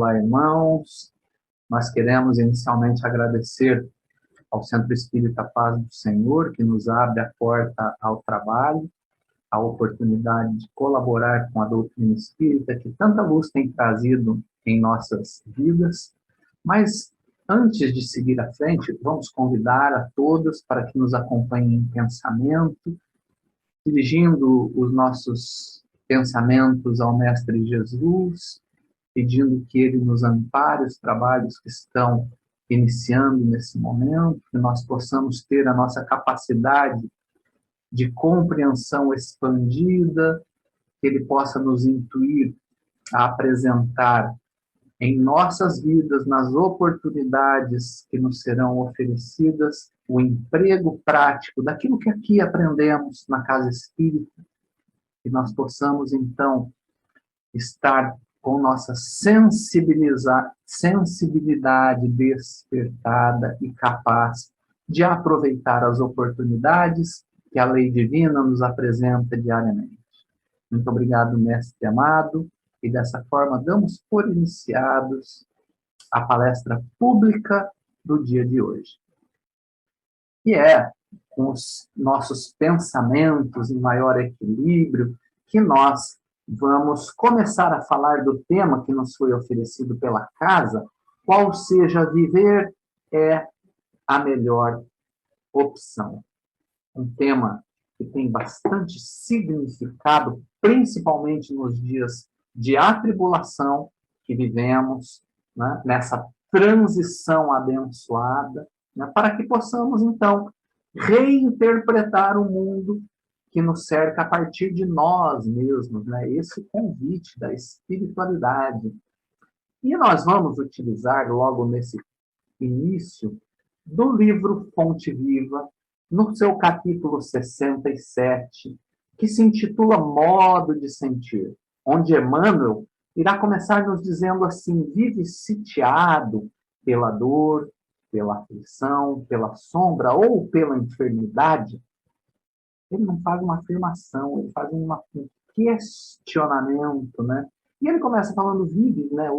Olá, irmãos. Nós queremos inicialmente agradecer ao Centro Espírita Paz do Senhor, que nos abre a porta ao trabalho, a oportunidade de colaborar com a doutrina espírita, que tanta luz tem trazido em nossas vidas. Mas, antes de seguir à frente, vamos convidar a todos para que nos acompanhem em pensamento, dirigindo os nossos pensamentos ao Mestre Jesus, pedindo que Ele nos ampare os trabalhos que estão iniciando nesse momento, que nós possamos ter a nossa capacidade de compreensão expandida, que Ele possa nos intuir a apresentar em nossas vidas, nas oportunidades que nos serão oferecidas, o emprego prático daquilo que aqui aprendemos na Casa Espírita, que nós possamos, então, estar com nossa sensibilidade despertada e capaz de aproveitar as oportunidades que a lei divina nos apresenta diariamente. Muito obrigado, mestre amado, e dessa forma damos por iniciados a palestra pública do dia de hoje. E é com os nossos pensamentos em maior equilíbrio que nós vamos começar a falar do tema que nos foi oferecido pela casa, qual seja viver é a melhor opção. Um tema que tem bastante significado, principalmente nos dias de atribulação que vivemos, né, nessa transição abençoada, né, para que possamos, então, reinterpretar o mundo que nos cerca a partir de nós mesmos, né? Esse convite da espiritualidade. E nós vamos utilizar, logo nesse início, do livro Fonte Viva, no seu capítulo 67, que se intitula Modo de Sentir, onde Emmanuel irá começar nos dizendo assim: vive sitiado pela dor, pela aflição, pela sombra ou pela enfermidade. Ele não faz uma afirmação, ele faz um questionamento, né? E ele começa falando vive, né?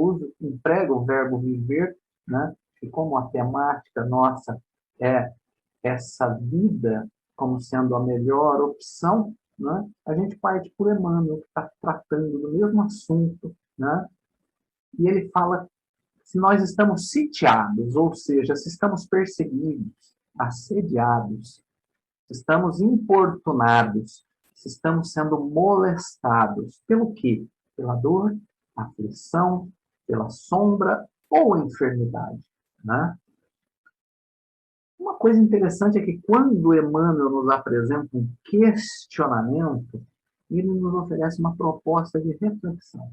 Emprega o verbo viver, né? E como a temática nossa é essa vida como sendo a melhor opção, né? A gente parte por Emmanuel, que está tratando do mesmo assunto, né? E ele fala se nós estamos sitiados, ou seja, se estamos perseguidos, assediados, estamos importunados, se estamos sendo molestados. Pelo quê? Pela dor, aflição, pela sombra ou enfermidade, né? Uma coisa interessante é que quando Emmanuel nos apresenta um questionamento, ele nos oferece uma proposta de reflexão.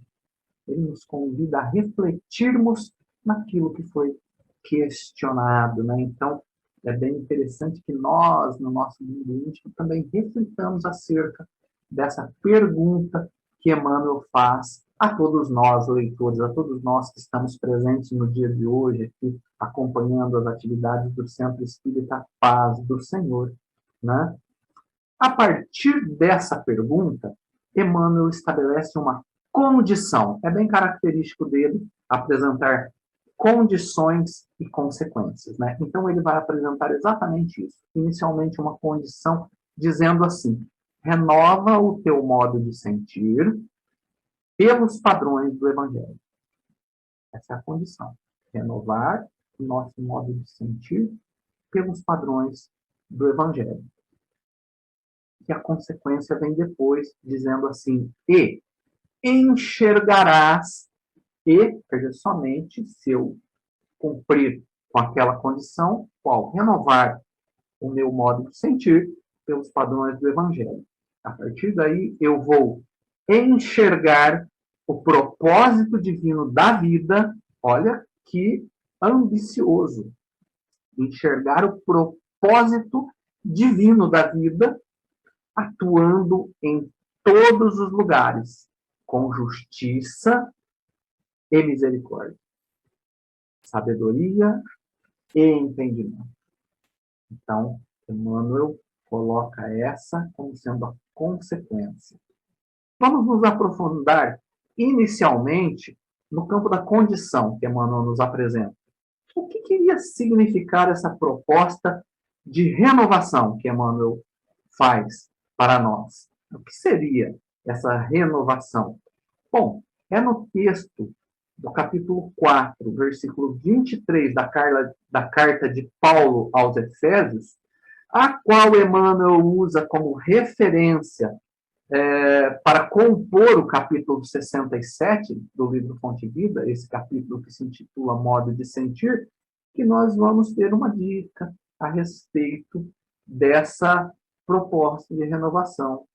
Ele nos convida a refletirmos naquilo que foi questionado, né? Então, é bem interessante que nós, no nosso mundo íntimo, também reflitamos acerca dessa pergunta que Emmanuel faz a todos nós, leitores, a todos nós que estamos presentes no dia de hoje, aqui, acompanhando as atividades do Centro Espírita Paz do Senhor, né? A partir dessa pergunta, Emmanuel estabelece uma condição. É bem característico dele apresentar condições e consequências, né? Então, ele vai apresentar exatamente isso. Inicialmente, uma condição dizendo assim: renova o teu modo de sentir pelos padrões do Evangelho. Essa é a condição. Renovar o nosso modo de sentir pelos padrões do Evangelho. E a consequência vem depois, dizendo assim: e enxergarás, e, veja, somente se eu cumprir com aquela condição, qual? Renovar o meu modo de sentir pelos padrões do Evangelho. A partir daí, eu vou enxergar o propósito divino da vida. Olha que ambicioso. Enxergar o propósito divino da vida atuando em todos os lugares, com justiça e misericórdia, sabedoria e entendimento. Então, Emmanuel coloca essa como sendo a consequência. Vamos nos aprofundar inicialmente no campo da condição que Emmanuel nos apresenta. O que iria significar essa proposta de renovação que Emmanuel faz para nós? O que seria essa renovação? Bom, é no texto do capítulo 4, versículo 23 da carta de Paulo aos Efésios, a qual Emmanuel usa como referência para compor o capítulo 67 do livro Fonte Vida, esse capítulo que se intitula Modo de Sentir, que nós vamos ter uma dica a respeito dessa proposta de renovação.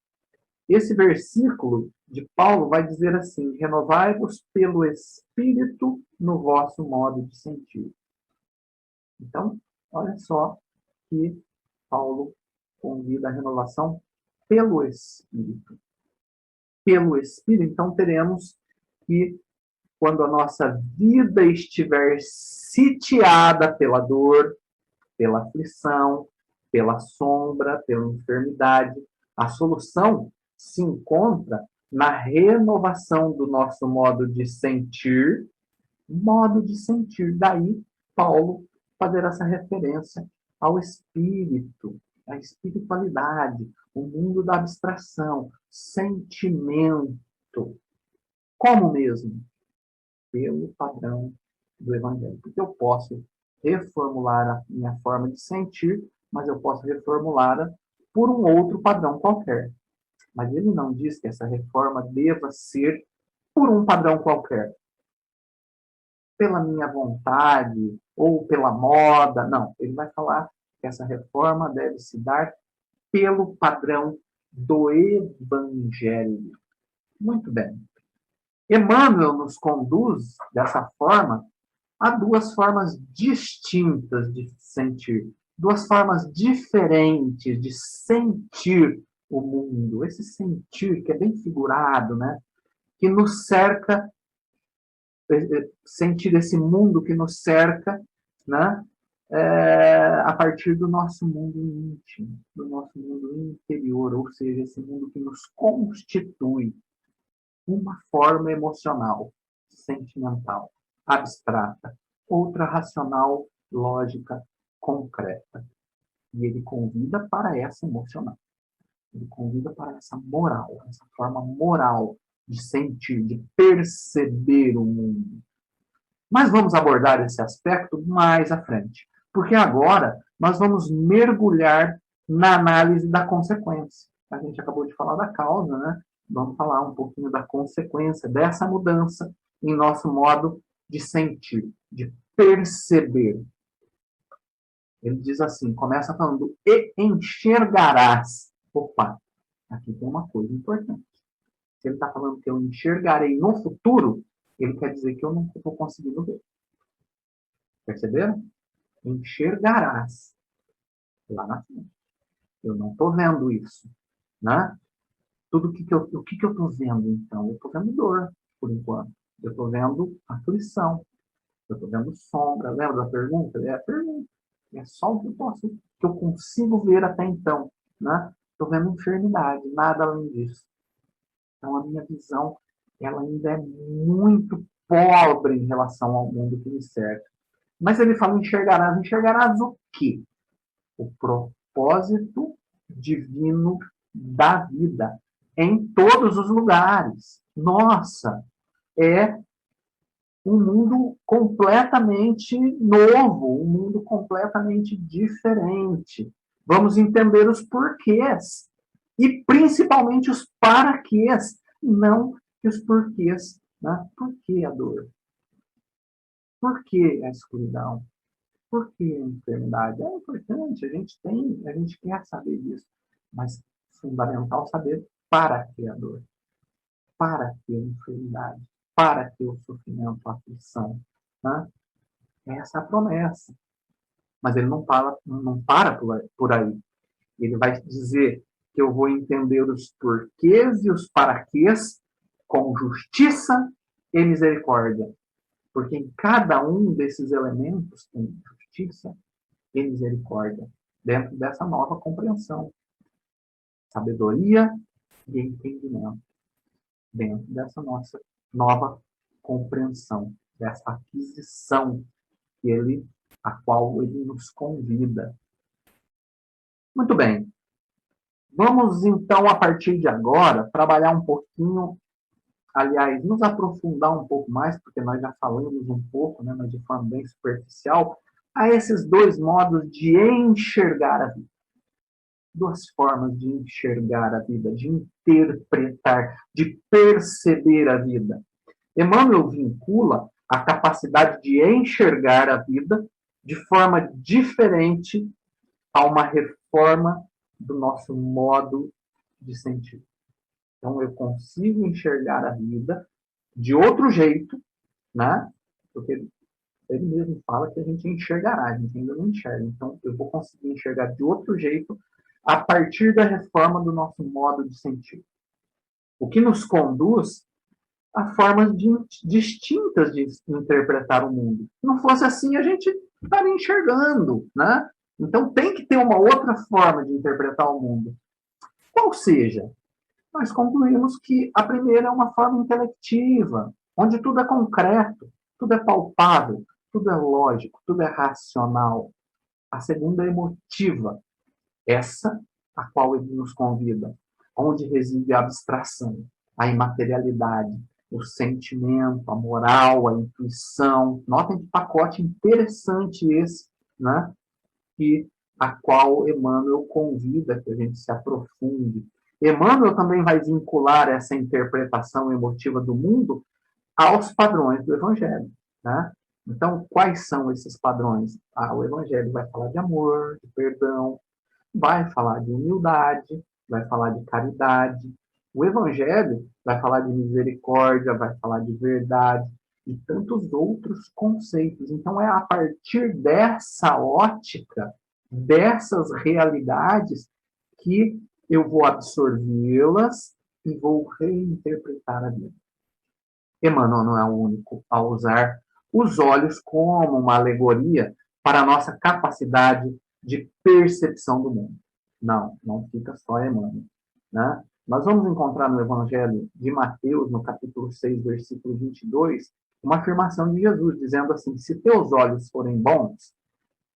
Esse versículo de Paulo vai dizer assim: renovai-vos pelo Espírito no vosso modo de sentir. Então, olha só que Paulo convida a renovação pelo Espírito. Pelo Espírito, então teremos que, quando a nossa vida estiver sitiada pela dor, pela aflição, pela sombra, pela enfermidade, a solução se encontra na renovação do nosso modo de sentir. Daí, Paulo fazer essa referência ao espírito, à espiritualidade, o mundo da abstração, sentimento. Como mesmo? Pelo padrão do Evangelho. Porque eu posso reformular a minha forma de sentir, mas eu posso reformulá-la por um outro padrão qualquer. Mas ele não diz que essa reforma deva ser por um padrão qualquer. Pela minha vontade ou pela moda. Não, ele vai falar que essa reforma deve se dar pelo padrão do Evangelho. Muito bem. Emmanuel nos conduz, dessa forma, a duas formas distintas de sentir, duas formas diferentes de sentir o mundo. Esse sentir que é bem figurado, né? Que nos cerca, sentir esse mundo que nos cerca, né? A partir do nosso mundo íntimo, do nosso mundo interior, ou seja, esse mundo que nos constitui uma forma emocional, sentimental, abstrata, outra racional, lógica, concreta. E ele convida para essa emocional. Ele convida para essa moral, essa forma moral de sentir, de perceber o mundo. Mas vamos abordar esse aspecto mais à frente, porque agora nós vamos mergulhar na análise da consequência. A gente acabou de falar da causa, né? Vamos falar um pouquinho da consequência dessa mudança em nosso modo de sentir, de perceber. Ele diz assim, começa falando, e enxergarás. Opa, aqui tem uma coisa importante. Se ele está falando que eu enxergarei no futuro, ele quer dizer que eu não estou conseguindo ver. Perceberam? Enxergarás lá na frente. Eu não estou vendo isso, né? O que eu estou vendo, então? Eu estou vendo dor, por enquanto. Eu estou vendo aflição. Eu estou vendo sombra. Lembra da pergunta? É a pergunta. É só o que eu consigo ver até então, né? Estou vendo enfermidade, nada além disso. Então, a minha visão, ela ainda é muito pobre em relação ao mundo que me cerca. Mas ele fala enxergarás. Enxergarás o quê? O propósito divino da vida em todos os lugares. Nossa, é um mundo completamente novo, um mundo completamente diferente. Vamos entender os porquês e principalmente os paraquês, não os porquês. Né? Por que a dor? Por que a escuridão? Por que a enfermidade? É importante, a gente quer saber disso, mas é fundamental saber para que a dor, para que a enfermidade, para que o sofrimento, a aflição. Né? Essa é a promessa. Mas ele não para por aí. Ele vai dizer que eu vou entender os porquês e os paraquês com justiça e misericórdia. Porque em cada um desses elementos tem justiça e misericórdia, dentro dessa nova compreensão. Sabedoria e entendimento, dentro dessa nossa nova compreensão, dessa aquisição a qual ele nos convida. Muito bem. Vamos, então, a partir de agora, trabalhar um pouquinho, aliás, nos aprofundar um pouco mais, porque nós já falamos um pouco, né, mas de forma bem superficial, a esses dois modos de enxergar a vida. Duas formas de enxergar a vida, de interpretar, de perceber a vida. Emmanuel vincula a capacidade de enxergar a vida de forma diferente a uma reforma do nosso modo de sentir. Então, eu consigo enxergar a vida de outro jeito, né? Porque ele mesmo fala que a gente enxergará, a gente ainda não enxerga. Então, eu vou conseguir enxergar de outro jeito a partir da reforma do nosso modo de sentir. O que nos conduz a formas distintas de interpretar o mundo. Se não fosse assim, a gente estaria enxergando, né? Então, tem que ter uma outra forma de interpretar o mundo. Qual seja? Nós concluímos que a primeira é uma forma intelectiva, onde tudo é concreto, tudo é palpável, tudo é lógico, tudo é racional. A segunda é emotiva, essa a qual ele nos convida, onde reside a abstração, a imaterialidade, o sentimento, a moral, a intuição. Notem que pacote interessante esse, né? Que a qual Emmanuel convida que a gente se aprofunde. Emmanuel também vai vincular essa interpretação emotiva do mundo aos padrões do Evangelho, né? Então, quais são esses padrões? O Evangelho vai falar de amor, de perdão, vai falar de humildade, vai falar de caridade. O Evangelho vai falar de misericórdia, vai falar de verdade e tantos outros conceitos. Então, é a partir dessa ótica, dessas realidades, que eu vou absorvê-las e vou reinterpretar a vida. Emmanuel não é o único a usar os olhos como uma alegoria para a nossa capacidade de percepção do mundo. Não, não fica só Emmanuel, né? Nós vamos encontrar no Evangelho de Mateus, no capítulo 6, versículo 22, uma afirmação de Jesus, dizendo assim: se teus olhos forem bons,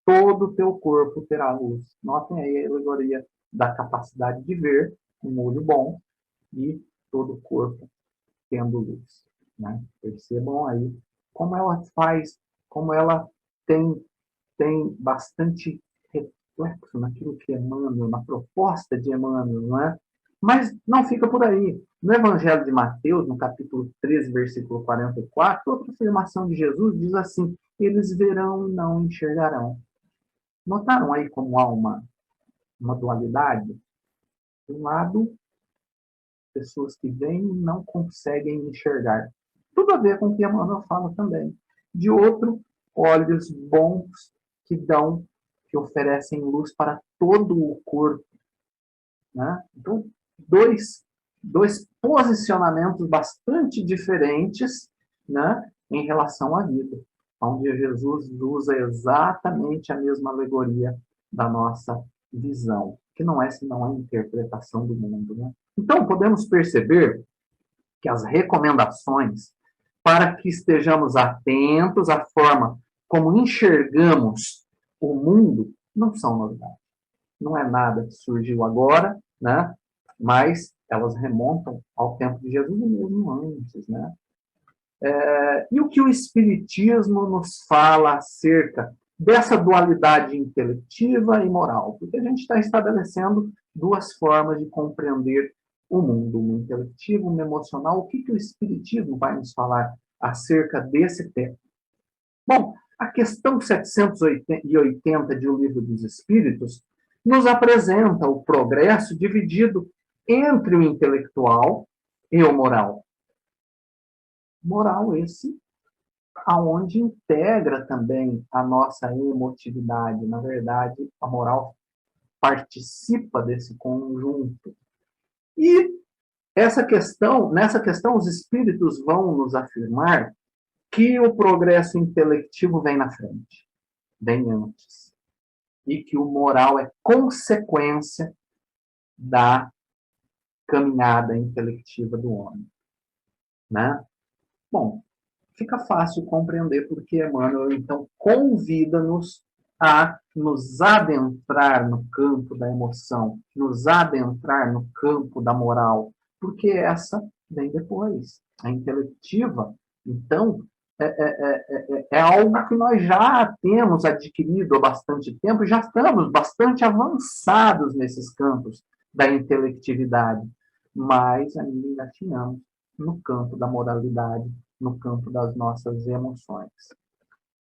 todo o teu corpo terá luz. Notem aí a alegoria da capacidade de ver, um olho bom, e todo o corpo tendo luz. Né? Percebam aí como ela faz, como ela tem bastante reflexo naquilo que Emmanuel, na proposta de Emmanuel, não é? Mas não fica por aí. No Evangelho de Mateus, no capítulo 13, versículo 44, outra afirmação de Jesus diz assim: eles verão e não enxergarão. Notaram aí como há uma dualidade? De um lado, pessoas que veem e não conseguem enxergar. Tudo a ver com o que a Emmanuel fala também. De outro, olhos bons que oferecem luz para todo o corpo. Né? Então, dois posicionamentos bastante diferentes, né, em relação à vida, onde Jesus usa exatamente a mesma alegoria da nossa visão, que não é senão a interpretação do mundo. Né? Então, podemos perceber que as recomendações para que estejamos atentos à forma como enxergamos o mundo não são novidades. Não é nada que surgiu agora, né? Mas elas remontam ao tempo de Jesus e mesmo antes, né? E o que o Espiritismo nos fala acerca dessa dualidade intelectiva e moral? Porque a gente está estabelecendo duas formas de compreender o mundo, uma intelectiva, uma emocional. O que o Espiritismo vai nos falar acerca desse tema? Bom, a questão 780 de O Livro dos Espíritos nos apresenta o progresso dividido entre o intelectual e o moral. Moral esse aonde integra também a nossa emotividade. Na verdade, a moral participa desse conjunto. E nessa questão, os espíritos vão nos afirmar que o progresso intelectivo vem na frente, vem antes. E que o moral é consequência da caminhada intelectiva do homem. Né? Bom, fica fácil compreender porque Emmanuel, então, convida-nos a nos adentrar no campo da emoção, nos adentrar no campo da moral, porque essa vem depois. A intelectiva, então, é algo que nós já temos adquirido há bastante tempo, já estamos bastante avançados nesses campos da intelectividade, mas ainda engatinhamos no campo da moralidade, no campo das nossas emoções.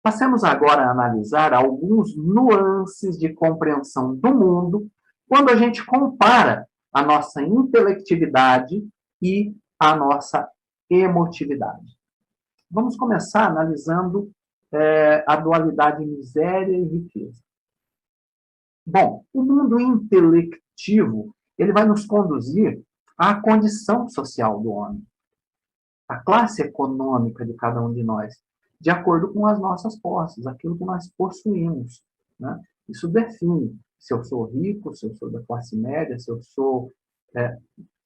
Passemos agora a analisar alguns nuances de compreensão do mundo quando a gente compara a nossa intelectividade e a nossa emotividade. Vamos começar analisando a dualidade miséria e riqueza. Bom, o mundo intelectivo ele vai nos conduzir à condição social do homem, à classe econômica de cada um de nós, de acordo com as nossas posses, aquilo que nós possuímos, né? Isso define se eu sou rico, se eu sou da classe média, se eu sou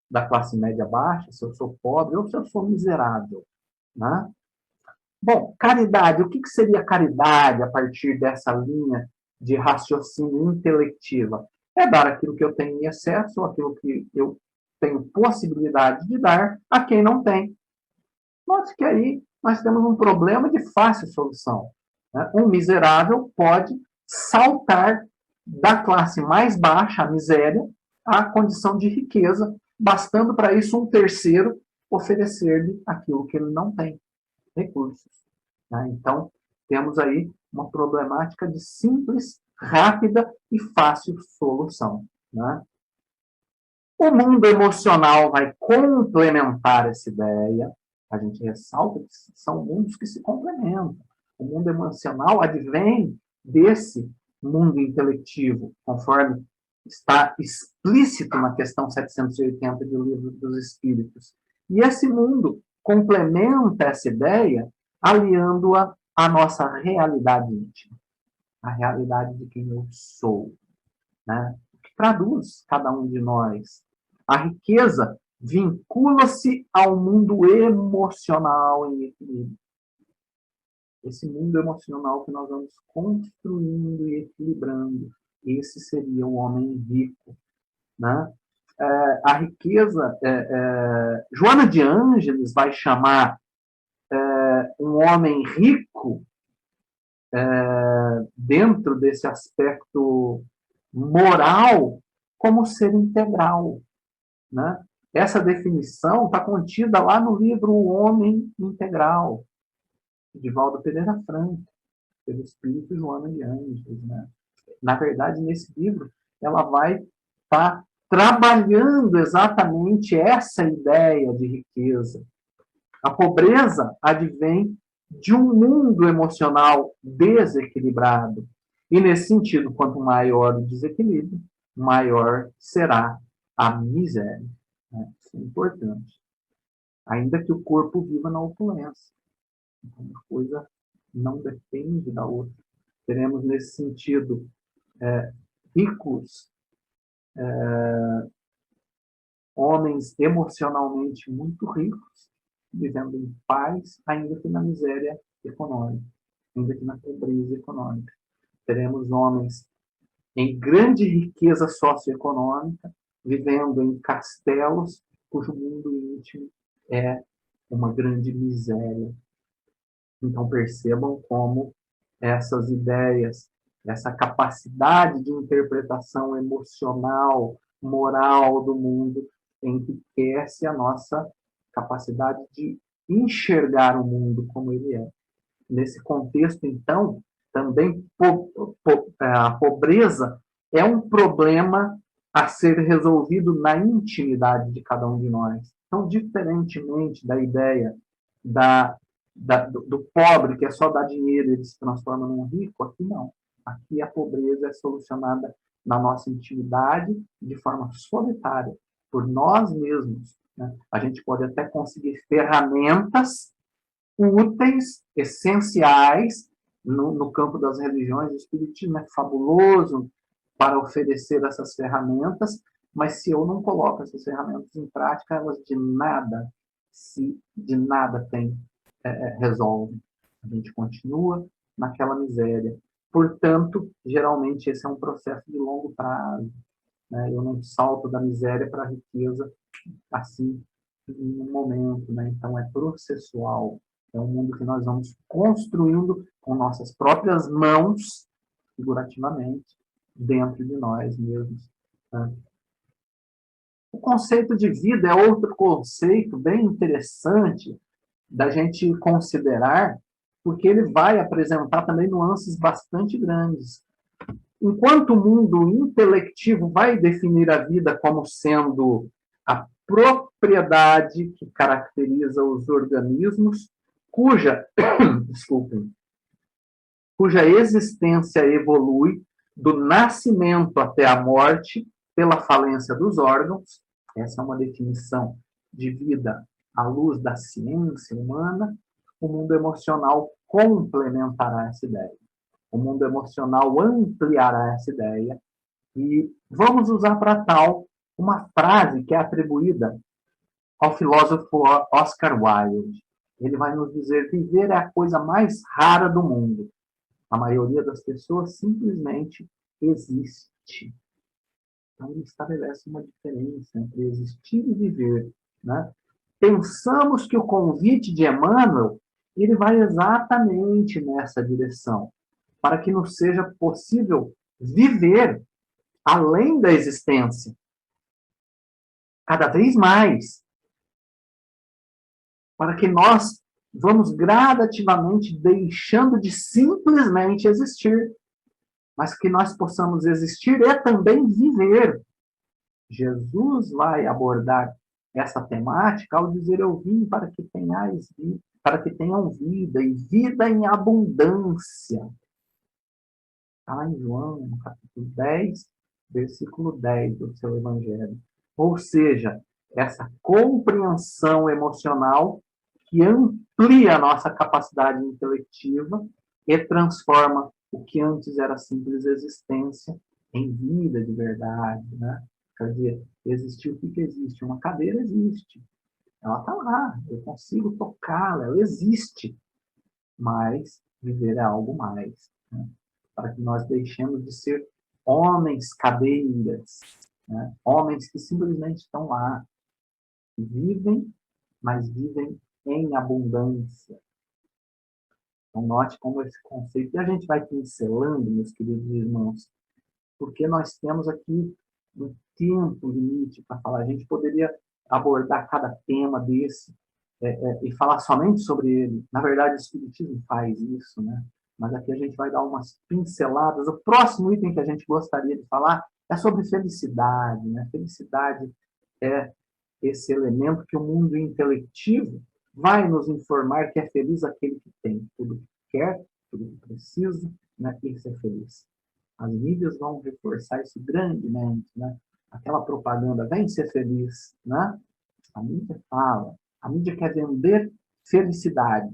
da classe média baixa, se eu sou pobre ou se eu sou miserável, né? Bom, caridade. O que seria caridade a partir dessa linha de raciocínio intelectiva? É dar aquilo que eu tenho em excesso, aquilo que eu tenho possibilidade de dar a quem não tem. Note que aí nós temos um problema de fácil solução, né? Um miserável pode saltar da classe mais baixa, a miséria, à condição de riqueza, bastando para isso um terceiro oferecer-lhe aquilo que ele não tem, recursos. Né? Então, temos aí uma problemática de simples, rápida e fácil solução. Né? O mundo emocional vai complementar essa ideia. A gente ressalta que são mundos que se complementam. O mundo emocional advém desse mundo intelectivo, conforme está explícito na questão 780 do Livro dos Espíritos. E esse mundo complementa essa ideia aliando-a à nossa realidade íntima, a realidade de quem eu sou, né? Que traduz cada um de nós. A riqueza vincula-se ao mundo emocional em equilíbrio. Esse mundo emocional que nós vamos construindo e equilibrando, esse seria o homem rico, né? A riqueza, Joana de Ângeles vai chamar um homem rico dentro desse aspecto moral como ser integral, né? Essa definição está contida lá no livro O Homem Integral, de Valdo Pereira Franco, pelo espírito Joana de Ângeles, né? Na verdade, nesse livro, ela vai estar trabalhando exatamente essa ideia de riqueza. A pobreza advém de um mundo emocional desequilibrado. E, nesse sentido, quanto maior o desequilíbrio, maior será a miséria. Né? Isso é importante. Ainda que o corpo viva na opulência. Então, uma coisa não depende da outra. Teremos, nesse sentido, ricos, homens emocionalmente muito ricos, vivendo em paz, ainda que na miséria econômica, ainda que na pobreza econômica. Teremos homens em grande riqueza socioeconômica, vivendo em castelos, cujo mundo íntimo é uma grande miséria. Então percebam como essas ideias, essa capacidade de interpretação emocional, moral do mundo, enriquece a nossa capacidade de enxergar o mundo como ele é. Nesse contexto, então, também a pobreza é um problema a ser resolvido na intimidade de cada um de nós. Então, diferentemente da ideia do pobre, que é só dar dinheiro e ele se transforma num rico, aqui não. Aqui a pobreza é solucionada na nossa intimidade de forma solitária, por nós mesmos. Né? A gente pode até conseguir ferramentas úteis, essenciais, no campo das religiões. O Espiritismo é fabuloso para oferecer essas ferramentas, mas se eu não coloco essas ferramentas em prática, elas de nada têm resolve. A gente continua naquela miséria. Portanto, geralmente esse é um processo de longo prazo, né? Eu não salto da miséria para a riqueza assim, em um momento, né? Então é processual. É um mundo que nós vamos construindo com nossas próprias mãos, figurativamente, dentro de nós mesmos, né? O conceito de vida é outro conceito bem interessante da gente considerar, porque ele vai apresentar também nuances bastante grandes. Enquanto o mundo intelectivo vai definir a vida como sendo a propriedade que caracteriza os organismos, cuja, desculpem, cuja existência evolui do nascimento até a morte pela falência dos órgãos. Essa é uma definição de vida à luz da ciência humana. O mundo emocional complementará essa ideia. O mundo emocional ampliará essa ideia. E vamos usar para tal uma frase que é atribuída ao filósofo Oscar Wilde. Ele vai nos dizer: viver é a coisa mais rara do mundo. A maioria das pessoas simplesmente existe. Então, ele estabelece uma diferença entre existir e viver, né? Pensamos que o convite de Emmanuel ele vai exatamente nessa direção, para que nos seja possível viver além da existência, cada vez mais, para que nós vamos gradativamente deixando de simplesmente existir, mas que nós possamos existir e também viver. Jesus vai abordar essa temática ao dizer: eu vim para que tenhais vida, para que tenham vida e vida em abundância. Está lá em João, no capítulo 10, versículo 10 do seu evangelho. Ou seja, essa compreensão emocional que amplia a nossa capacidade intelectiva e transforma o que antes era simples existência em vida de verdade, né? Quer dizer, existir, o que existe? Uma cadeira existe. Ela está lá, eu consigo tocá-la, ela existe. Mas viver é algo mais, né? Para que nós deixemos de ser homens cadeiras, né? Homens que simplesmente estão lá, vivem, mas vivem em abundância. Então, note como esse conceito, e a gente vai pincelando, meus queridos irmãos, porque nós temos aqui um tempo limite para falar. A gente poderia abordar cada tema desse e falar somente sobre ele. Na verdade, o Espiritismo faz isso, né? Mas aqui a gente vai dar umas pinceladas. O próximo item que a gente gostaria de falar é sobre felicidade, né? Felicidade é esse elemento que o mundo intelectivo vai nos informar que é feliz aquele que tem tudo que quer, tudo que precisa, né? E ser feliz. As mídias vão reforçar isso grandemente, né? Aquela propaganda, vem ser feliz, né? A mídia fala, a mídia quer vender felicidade.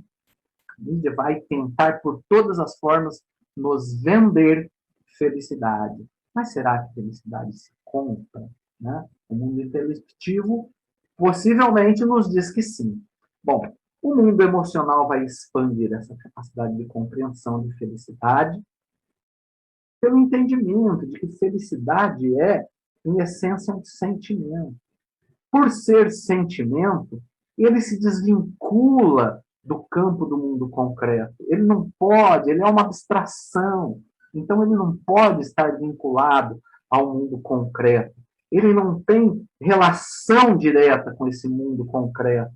A mídia vai tentar, por todas as formas, nos vender felicidade. Mas será que felicidade se compra, né? O mundo intelectivo possivelmente nos diz que sim. Bom, o mundo emocional vai expandir essa capacidade de compreensão de felicidade pelo entendimento de que felicidade é, em essência, um sentimento. Por ser sentimento, ele se desvincula do campo do mundo concreto. Ele não pode, ele é uma abstração. Então, ele não pode estar vinculado ao mundo concreto. Ele não tem relação direta com esse mundo concreto.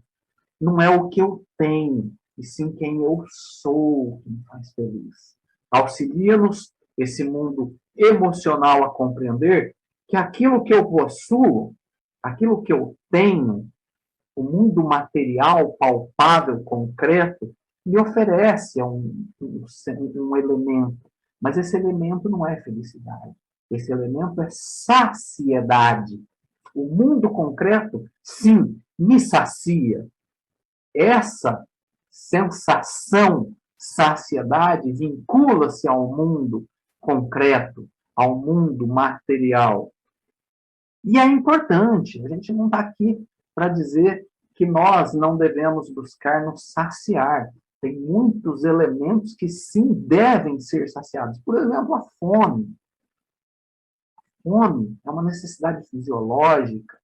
Não é o que eu tenho, e sim quem eu sou que me faz feliz. Auxilia-nos esse mundo emocional a compreender que aquilo que eu possuo, aquilo que eu tenho, o mundo material, palpável, concreto, me oferece um elemento. Mas esse elemento não é felicidade. Esse elemento é saciedade. O mundo concreto, sim, me sacia. Essa sensação, saciedade, vincula-se ao mundo concreto, ao mundo material. E é importante, a gente não está aqui para dizer que nós não devemos buscar nos saciar. Tem muitos elementos que sim devem ser saciados. Por exemplo, a fome. Fome é uma necessidade fisiológica.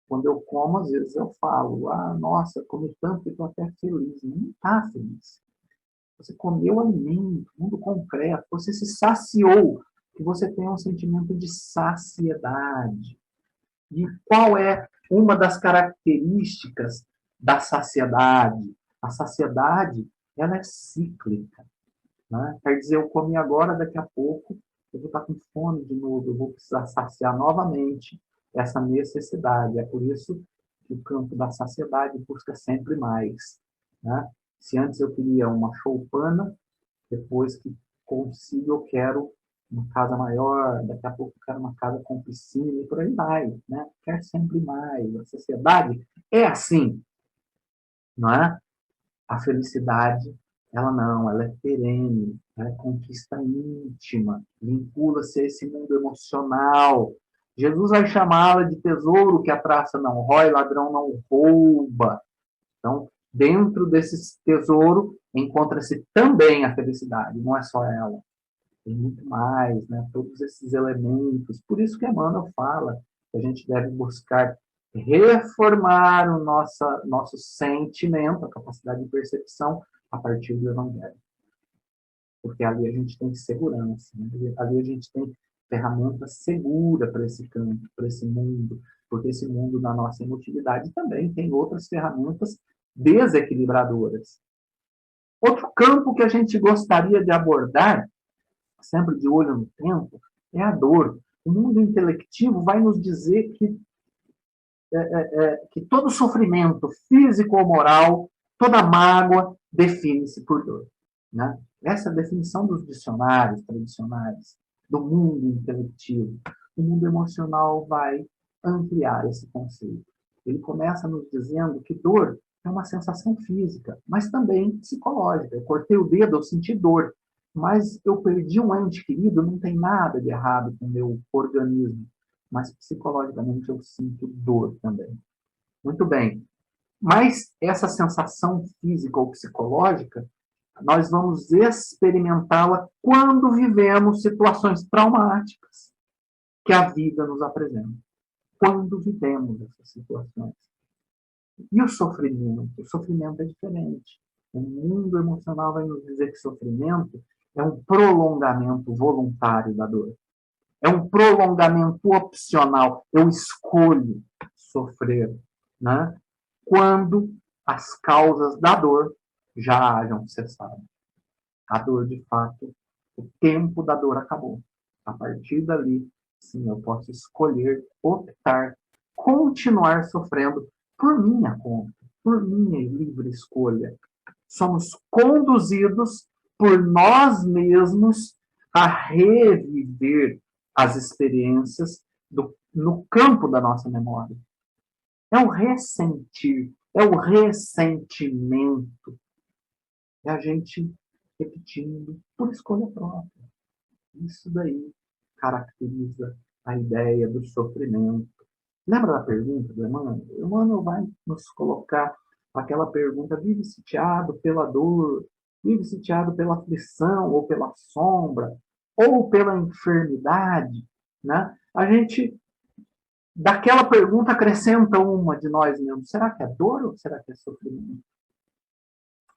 Quando eu como, às vezes eu falo, nossa, comi tanto que estou até feliz. Não está feliz. Você comeu alimento, mundo concreto, você se saciou, que você tem um sentimento de saciedade. E qual é uma das características da saciedade? A saciedade, ela é cíclica. Né? Quer dizer, eu comi agora, daqui a pouco, eu vou estar com fome de novo, eu vou precisar saciar novamente essa necessidade. É por isso que o campo da saciedade busca sempre mais. Né? Se antes eu queria uma choupana, depois que consigo, eu quero uma casa maior, daqui a pouco eu quero uma casa com piscina e por aí vai. Né? Quer sempre mais. A sociedade é assim, não é? A felicidade, ela não, ela é perene, ela é conquista íntima, vincula-se a esse mundo emocional. Jesus vai chamá-la de tesouro que a traça não rói, ladrão não rouba. Então, dentro desse tesouro, encontra-se também a felicidade, não é só ela. Tem muito mais, né? Todos esses elementos. Por isso que Emmanuel fala que a gente deve buscar reformar o nosso sentimento, a capacidade de percepção, a partir do Evangelho. Porque ali a gente tem segurança, né? Ali a gente tem ferramenta segura para esse campo, para esse mundo, porque esse mundo, na nossa emotividade, também tem outras ferramentas desequilibradoras. Outro campo que a gente gostaria de abordar, sempre de olho no tempo, é a dor. O mundo intelectivo vai nos dizer que todo sofrimento físico ou moral, toda mágoa, define-se por dor. Né? Essa é a definição dos dicionários tradicionais, do mundo intelectivo. O mundo emocional vai ampliar esse conceito. Ele começa nos dizendo que dor é uma sensação física, mas também psicológica. Eu cortei o dedo, eu senti dor, mas eu perdi um ente querido, não tem nada de errado com o meu organismo, mas psicologicamente eu sinto dor também. Muito bem. Mas essa sensação física ou psicológica, nós vamos experimentá-la quando vivemos situações traumáticas que a vida nos apresenta. Quando vivemos essas situações. E o sofrimento? O sofrimento é diferente. O mundo emocional vai nos dizer que sofrimento é um prolongamento voluntário da dor. É um prolongamento opcional. Eu escolho sofrer, né? Quando as causas da dor já hajam cessado. A dor, de fato, o tempo da dor acabou. A partir dali, sim, eu posso escolher, optar, continuar sofrendo por minha conta, por minha livre escolha. Somos conduzidos por nós mesmos a reviver as experiências no campo da nossa memória. É o ressentir, é o ressentimento. É a gente repetindo por escolha própria. Isso daí caracteriza a ideia do sofrimento. Lembra da pergunta do Emmanuel? O Emmanuel vai nos colocar aquela pergunta: vive sitiado pela dor, vive sitiado pela aflição, ou pela sombra, ou pela enfermidade. Né? A gente, daquela pergunta, acrescenta uma de nós mesmos: será que é dor ou será que é sofrimento?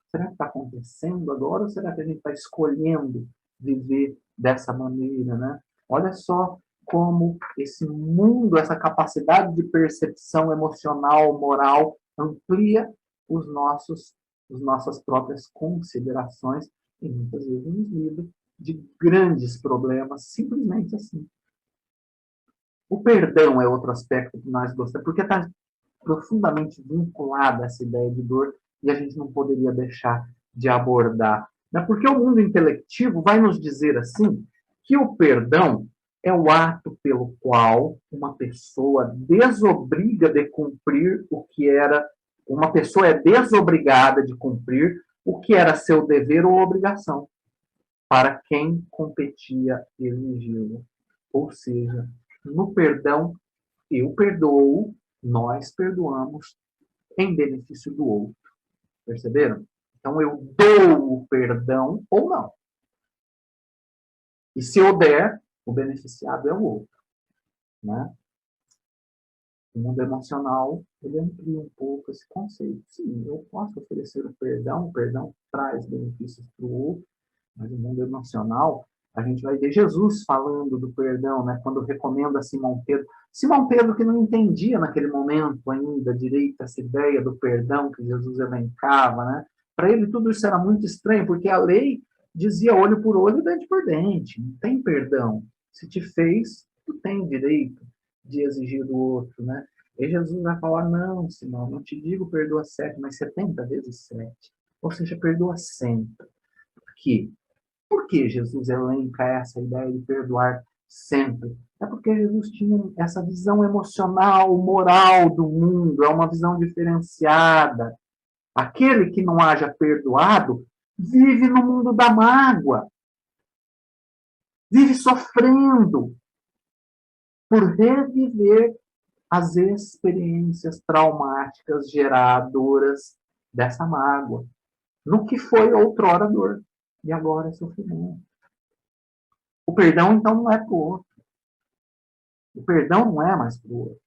Será que está acontecendo agora ou será que a gente está escolhendo viver dessa maneira, né? Olha só como esse mundo, essa capacidade de percepção emocional, moral, amplia as nossas próprias considerações e muitas vezes nos livra de grandes problemas, simplesmente assim. O perdão é outro aspecto que nós gostamos, porque está profundamente vinculado a essa ideia de dor e a gente não poderia deixar de abordar. Porque o mundo intelectivo vai nos dizer assim que o perdão é o ato pelo qual uma pessoa desobriga de cumprir o que era, uma pessoa é desobrigada de cumprir o que era seu dever ou obrigação para quem competia exigi-lo. Ou seja, no perdão, eu perdoo, nós perdoamos em benefício do outro. Perceberam? Então, eu dou o perdão ou não. E se eu der, o beneficiado é o outro. Né? O mundo emocional, ele amplia um pouco esse conceito. Sim, eu posso oferecer o perdão traz benefícios para o outro, mas no mundo emocional, a gente vai ver Jesus falando do perdão, né? Quando recomenda a Simão Pedro. Simão Pedro que não entendia naquele momento ainda direito essa ideia do perdão que Jesus elencava, né? Para ele tudo isso era muito estranho, porque a lei dizia olho por olho, dente por dente. Não tem perdão. Se te fez, tu tem direito de exigir do outro, né? E Jesus vai falar, não, Simão, não te digo perdoa 7, mas 70 vezes 7. Ou seja, perdoa sempre. Por quê? Por que Jesus elenca essa ideia de perdoar sempre? É porque Jesus tinha essa visão emocional, moral do mundo, é uma visão diferenciada. Aquele que não haja perdoado vive no mundo da mágoa, vive sofrendo por reviver as experiências traumáticas geradoras dessa mágoa, no que foi outrora dor e agora é sofrimento. O perdão, então, não é para o outro. O perdão não é mais para o outro.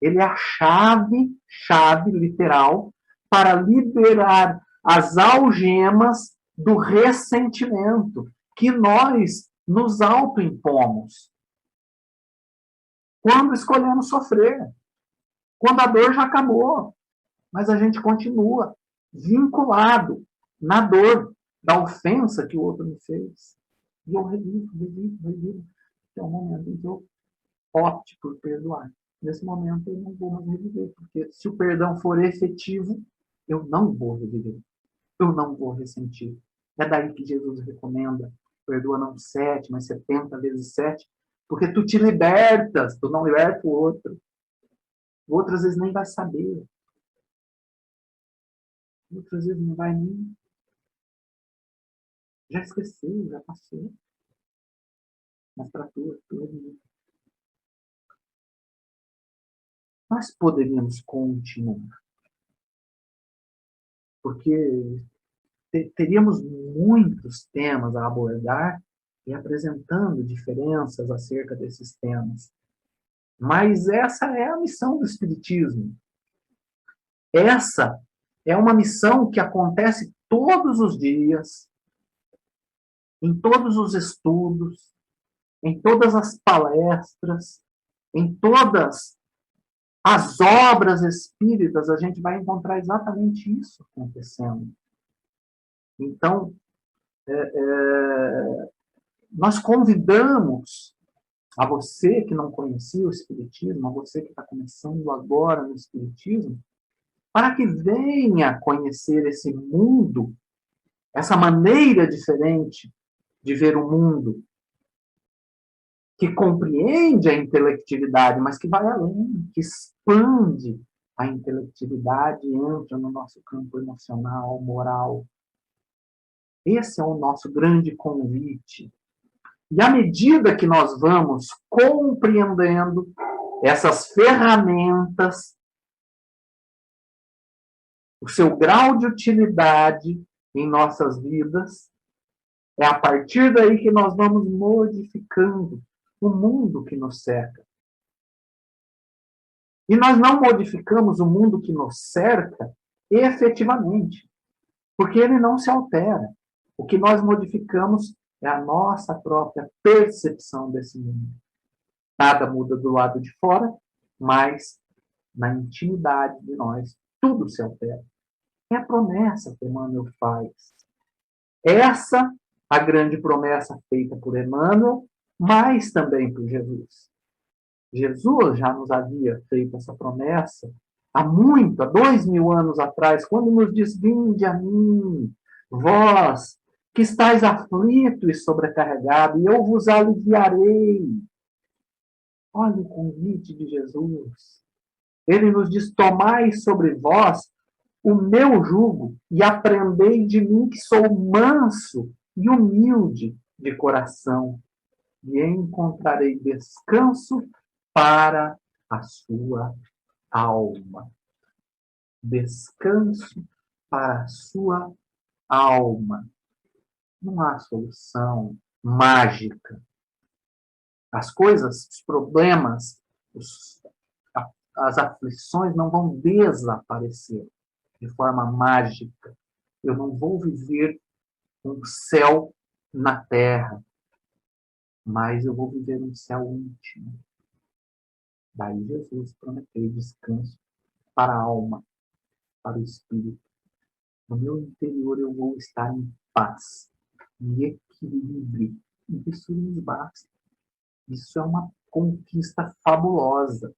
Ele é a chave literal, para liberar as algemas do ressentimento que nós nos autoimpomos quando escolhemos sofrer, quando a dor já acabou, mas a gente continua vinculado na dor da ofensa que o outro me fez. E eu revivo. É o momento em que eu opte por perdoar. Nesse momento eu não vou mais reviver, porque se o perdão for efetivo, eu não vou reviver. Eu não vou ressentir. É daí que Jesus recomenda, perdoa não 7, mas 70 vezes 7, porque tu te libertas, tu não liberta o outro. O outro às vezes nem vai saber. O outro às vezes não vai nem... Já esqueceu, já passou. Mas para tu é vida. Nós poderíamos continuar, porque teríamos muitos temas a abordar e apresentando diferenças acerca desses temas. Mas essa é a missão do Espiritismo. Essa é uma missão que acontece todos os dias, em todos os estudos, em todas as palestras, em todas as obras espíritas, a gente vai encontrar exatamente isso acontecendo. Então, nós convidamos a você que não conhecia o Espiritismo, a você que está começando agora no Espiritismo, para que venha conhecer esse mundo, essa maneira diferente de ver o mundo, que compreende a intelectividade, mas que vai além, que expande a intelectividade e entra no nosso campo emocional, moral. Esse é o nosso grande convite. E à medida que nós vamos compreendendo essas ferramentas, o seu grau de utilidade em nossas vidas, é a partir daí que nós vamos modificando o mundo que nos cerca. E nós não modificamos o mundo que nos cerca efetivamente, porque ele não se altera. O que nós modificamos é a nossa própria percepção desse mundo. Nada muda do lado de fora, mas na intimidade de nós, tudo se altera. É a promessa que Emmanuel faz. Essa, a grande promessa feita por Emmanuel, mas também por Jesus. Jesus já nos havia feito essa promessa há 2000 anos atrás, quando nos diz, vinde a mim, vós que estáis aflito e sobrecarregado, e eu vos aliviarei. Olha o convite de Jesus. Ele nos diz, tomai sobre vós o meu jugo e aprendei de mim que sou manso e humilde de coração, e encontrarei descanso para a sua alma. descanso para a sua alma. Não há solução mágica. As coisas, os problemas, as aflições não vão desaparecer de forma mágica. Eu não vou viver um céu na terra, mas eu vou viver um céu íntimo. Daí Jesus prometeu descanso para a alma, para o espírito. No meu interior eu vou estar em paz, em equilíbrio. E isso nos basta. Isso é uma conquista fabulosa.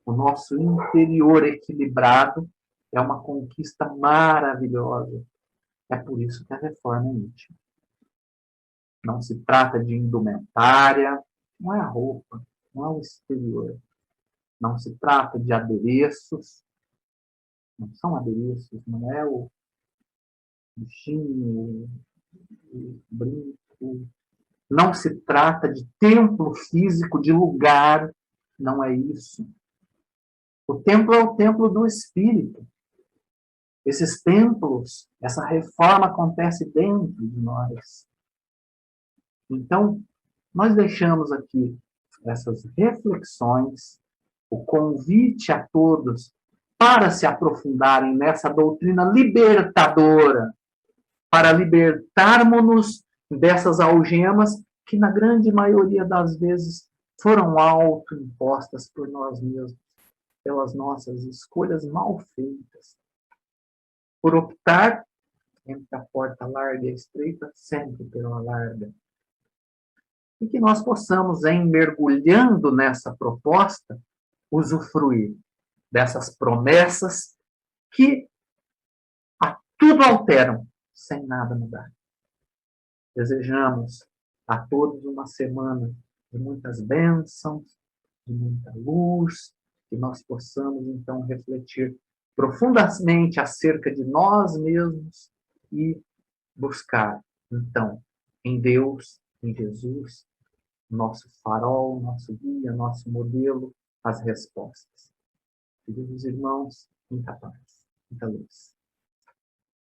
O nosso interior equilibrado é uma conquista maravilhosa. É por isso que a reforma é íntima. Não se trata de indumentária, não é a roupa, não é o exterior. Não se trata de adereços, não são adereços, não é o bichinho, o brinco. Não se trata de templo físico, de lugar, não é isso. O templo é o templo do Espírito. Esses templos, essa reforma acontece dentro de nós. Então, nós deixamos aqui essas reflexões, o convite a todos para se aprofundarem nessa doutrina libertadora, para libertarmos-nos dessas algemas que, na grande maioria das vezes, foram autoimpostas por nós mesmos, pelas nossas escolhas mal feitas. Por optar entre a porta larga e estreita, sempre pela larga. E que nós possamos, mergulhando nessa proposta, usufruir dessas promessas que a tudo alteram, sem nada mudar. Desejamos a todos uma semana de muitas bênçãos, de muita luz, que nós possamos, então, refletir profundamente acerca de nós mesmos e buscar, então, em Deus, em Jesus, nosso farol, nosso guia, nosso modelo, as respostas. Queridos irmãos, muita paz, muita luz.